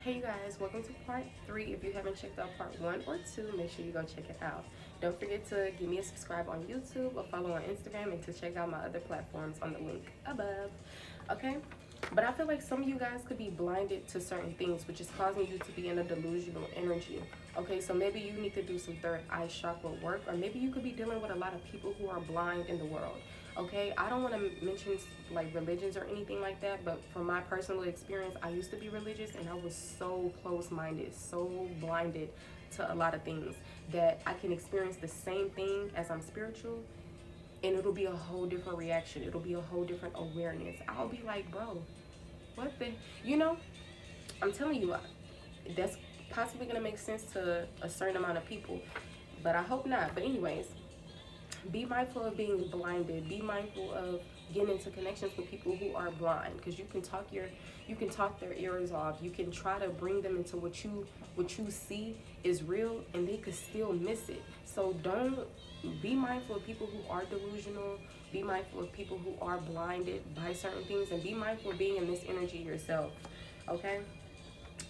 Hey you guys, welcome to part 3. If you haven't checked out part 1 or 2, make sure you go check it out. Don't forget to give me a subscribe on YouTube or follow on Instagram and to check out my other platforms on the link above. Okay? But I feel like some of you guys could be blinded to certain things, which is causing you to be in a delusional energy. Okay, so maybe you need to do some third eye chakra work, or maybe you could be dealing with a lot of people who are blind in the world. Okay, I don't want to mention like religions or anything like that, but from my personal experience, I used to be religious and I was so close-minded, so blinded to a lot of things that I can experience the same thing as I'm spiritual, and it'll be a whole different reaction. It'll be a whole different awareness. I'll be like, bro, what the, you know? I'm telling you, that's possibly gonna make sense to a certain amount of people, but I hope not. But anyways, be mindful of being blinded. Be mindful of getting into connections with people who are blind, because you can talk their ears off. You can try to bring them into what you see is real, and they could still miss it. So don't be mindful of people who are delusional. Be mindful of people who are blinded by certain things, and be mindful of being in this energy yourself. Okay?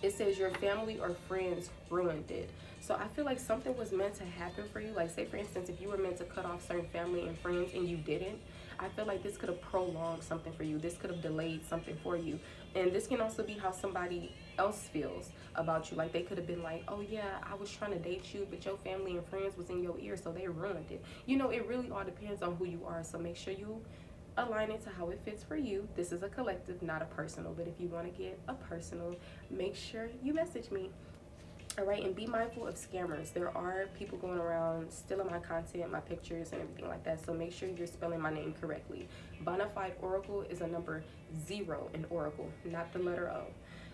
It says your family or friends ruined it. So I feel like something was meant to happen for you. Like, say for instance, if you were meant to cut off certain family and friends and you didn't, I feel like this could have prolonged something for you. This could have delayed something for you. And this can also be how somebody else feels about you. Like, they could have been like, oh yeah, I was trying to date you, but your family and friends was in your ear, so they ruined it. You know, it really all depends on who you are. So make sure you align it to how it fits for you. This is a collective, not a personal. But if you want to get a personal, make sure you message me. All right, and be mindful of scammers. There are people going around stealing my content, my pictures, and everything like that. So make sure you're spelling my name correctly. Bonafide Oracle is a number 0 in Oracle, not the letter O.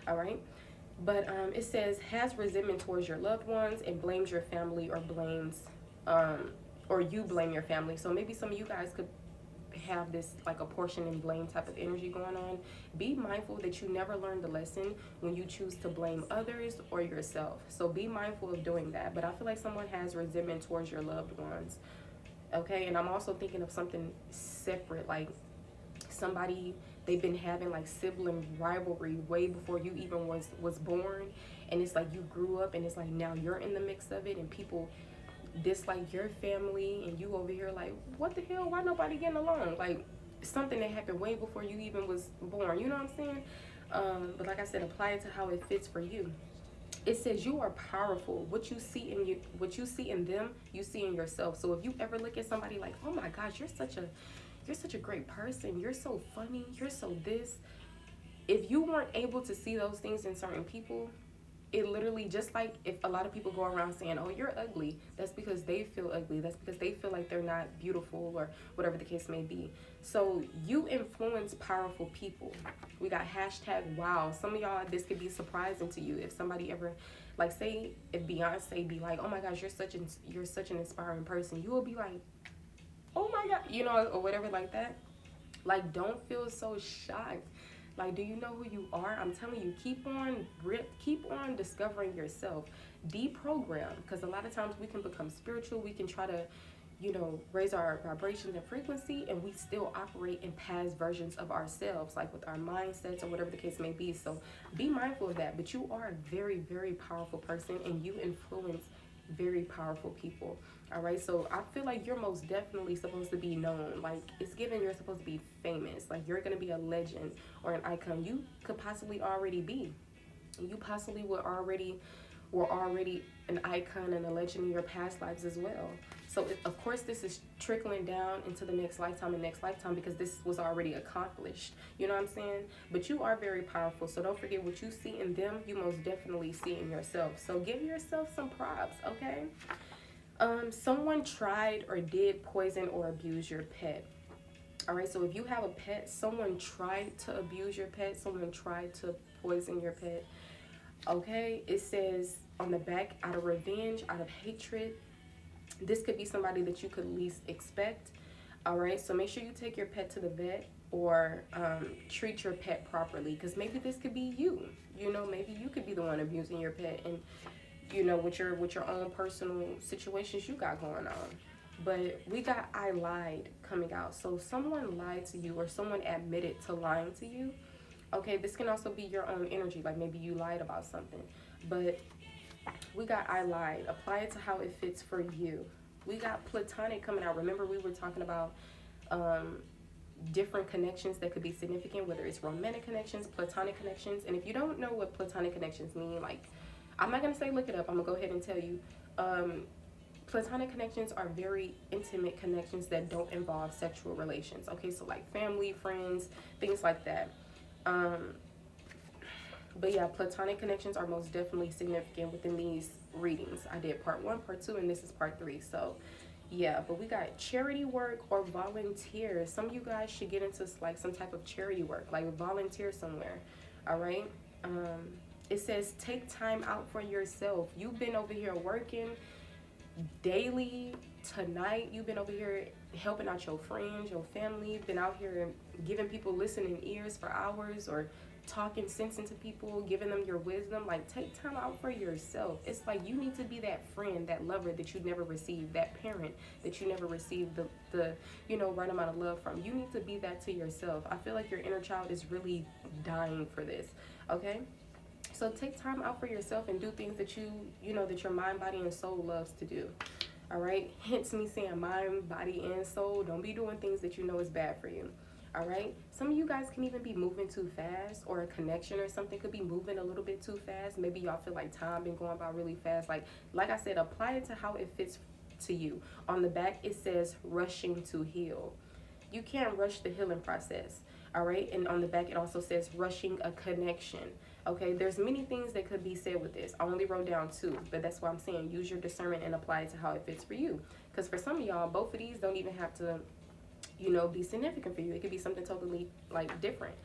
All right. But it says has resentment towards your loved ones and blames your family or blames or you blame your family. So maybe some of you guys could have this like a portion and blame type of energy going on. Be mindful that you never learn the lesson when you choose to blame others or yourself. So be mindful of doing that. But I feel like someone has resentment towards your loved ones. Okay, and I'm also thinking of something separate, like somebody, they've been having like sibling rivalry way before you even was born, and it's like you grew up and it's like now you're in the mix of it, and people dislike your family, and you over here like, what the hell, why nobody getting along? Like something that happened way before you even was born, you know what I'm saying? But like I said, apply it to how it fits for you. It says you are powerful. What you see in you, what you see in them, you see in yourself. So if you ever look at somebody like, oh my gosh, you're such a great person, you're so funny, you're so this, if you weren't able to see those things in certain people, it literally, just like if a lot of people go around saying, oh, you're ugly, that's because they feel ugly, that's because they feel like they're not beautiful or whatever the case may be. So you influence powerful people. We got hashtag wow. Some of y'all, this could be surprising to you if somebody ever, like, say if Beyonce be like, oh my gosh, you're such an inspiring person, you will be like, oh my god, you know, or whatever like that. Like, don't feel so shocked. Like, do you know who you are? I'm telling you, keep on discovering yourself. Deprogram, because a lot of times we can become spiritual. We can try to, you know, raise our vibrations and frequency, and we still operate in past versions of ourselves, like with our mindsets or whatever the case may be. So be mindful of that. But you are a very, very powerful person, and you influence very powerful people. All right, so I feel like you're most definitely supposed to be known. Like, it's given you're supposed to be famous. Like, you're gonna be a legend or an icon. You could possibly already be. You possibly were already an icon and a legend in your past lives as well. So of course this is trickling down into the next lifetime and next lifetime, because this was already accomplished. You know what I'm saying? But you are very powerful. So don't forget, what you see in them, you most definitely see in yourself. So give yourself some props, okay? Someone tried or did poison or abuse your pet. All right, so if you have a pet, someone tried to abuse your pet, someone tried to poison your pet. Okay, it says on the back, out of revenge, out of hatred. This could be somebody that you could least expect. All right, so make sure you take your pet to the vet, or treat your pet properly, because maybe this could be you. You know, maybe you could be the one abusing your pet, and you know, with your own personal situations you got going on. But we got I lied coming out. So someone lied to you, or someone admitted to lying to you. Okay, this can also be your own energy, like maybe you lied about something. But we got I lied. Apply it to how it fits for you. We got platonic coming out. Remember, we were talking about um, different connections that could be significant, whether it's romantic connections, platonic connections. And if you don't know what platonic connections mean, like, I'm not going to say look it up. I'm going to go ahead and tell you. Um, Platonic connections are very intimate connections that don't involve sexual relations. Okay, so like family, friends, things like that. Um, but yeah, platonic connections are most definitely significant within these readings. I did part one, part two, and this is part three. So yeah, but we got charity work or volunteer. Some of you guys should get into like some type of charity work, like volunteer somewhere. All right. Um, it says take time out for yourself. You've been over here working daily. Tonight you've been over here helping out your friends, your family. You've been out here giving people listening ears for hours, or talking sense into people, giving them your wisdom. Like, take time out for yourself. It's like you need to be that friend, that lover that you never received, that parent that you never received the right amount of love from. You need to be that to yourself. I feel like your inner child is really dying for this. Okay, so take time out for yourself and do things that that your mind, body, and soul loves to do. All right. Hence me saying mind, body, and soul. Don't be doing things that you know is bad for you. All right. Some of you guys can even be moving too fast, or a connection or something could be moving a little bit too fast. Maybe y'all feel like time been going by really fast. Like I said, apply it to how it fits to you. On the back, it says rushing to heal. You can't rush the healing process. All right. And on the back, it also says rushing a connection. Okay, there's many things that could be said with this. I only wrote down two, but that's why I'm saying use your discernment and apply it to how it fits for you. Because for some of y'all, both of these don't even have to, be significant for you. It could be something totally like different.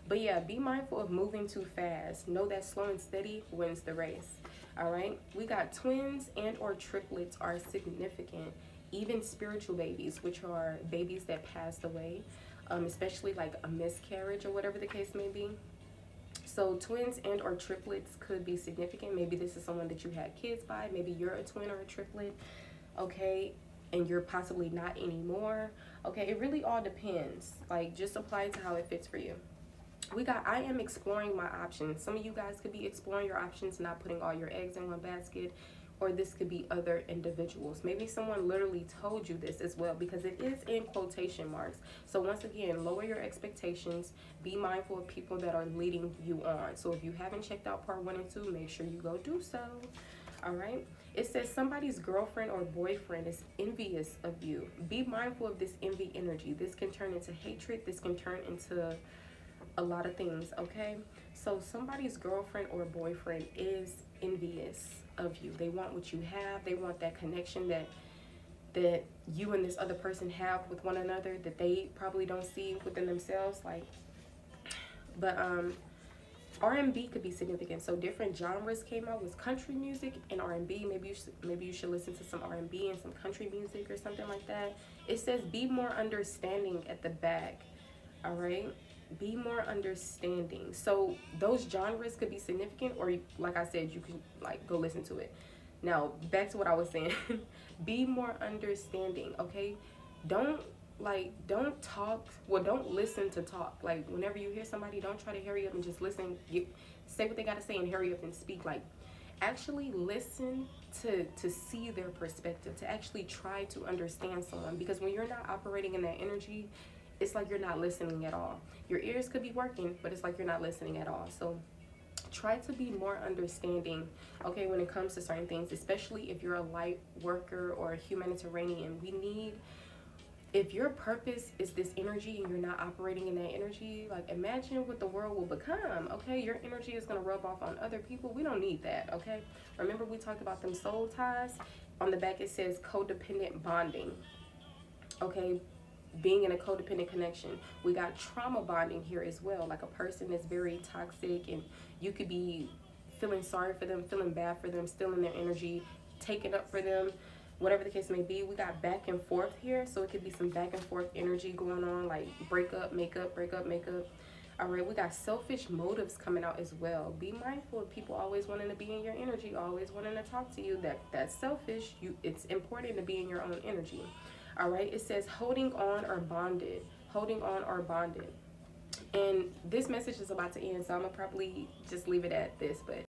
But yeah, be mindful of moving too fast. Know that slow and steady wins the race. All right, we got twins and or triplets are significant. Even spiritual babies, which are babies that passed away, especially like a miscarriage or whatever the case may be. So twins and or triplets could be significant. Maybe this is someone that you had kids by. Maybe you're a twin or a triplet, okay, and you're possibly not anymore. Okay, it really all depends. Like, just apply it to how it fits for you. We got I am exploring my options. Some of you guys could be exploring your options, not putting all your eggs in one basket, or this could be other individuals. Maybe someone literally told you this as well, because it is in quotation marks. So once again, lower your expectations. Be mindful of people that are leading you on. So if you haven't checked out part one and two, make sure you go do so. All right. It says somebody's girlfriend or boyfriend is envious of you. Be mindful of this envy energy. This can turn into hatred. This can turn into a lot of things. Okay, so somebody's girlfriend or boyfriend is envious of you. They want what you have. They want that connection that you and this other person have with one another that they probably don't see within themselves. But R&B could be significant. So different genres came out with country music and R&B. Maybe you should listen to some R&B and some country music or something like that. It says be more understanding at the back. All right, be more understanding. So those genres could be significant, or like I said, you can like go listen to it. Now back to what I was saying. Be more understanding. Okay, don't don't talk. Well, don't listen to talk. Like, whenever you hear somebody, don't try to hurry up and just listen. Say what they gotta say and hurry up and speak. Like, actually listen to see their perspective, to actually try to understand someone. Because when you're not operating in that energy, it's like you're not listening at all. Your ears could be working, but it's like you're not listening at all. So try to be more understanding, okay, when it comes to certain things, especially if you're a light worker or a humanitarian. If your purpose is this energy and you're not operating in that energy, like, imagine what the world will become. Okay, your energy is going to rub off on other people. We don't need that. Okay, remember we talked about them soul ties. On the back it says codependent bonding. Okay, being in a codependent connection. We got trauma bonding here as well. Like, a person is very toxic and you could be feeling sorry for them, feeling bad for them, stealing their energy, taking up for them, whatever the case may be. We got back and forth here. So it could be some back and forth energy going on, like break up, make up, break up, make up. All right, we got selfish motives coming out as well. Be mindful of people always wanting to be in your energy, always wanting to talk to you. That's selfish. It's important to be in your own energy. All right, it says holding on or bonded. Holding on or bonded. And this message is about to end, so I'm gonna probably just leave it at this. But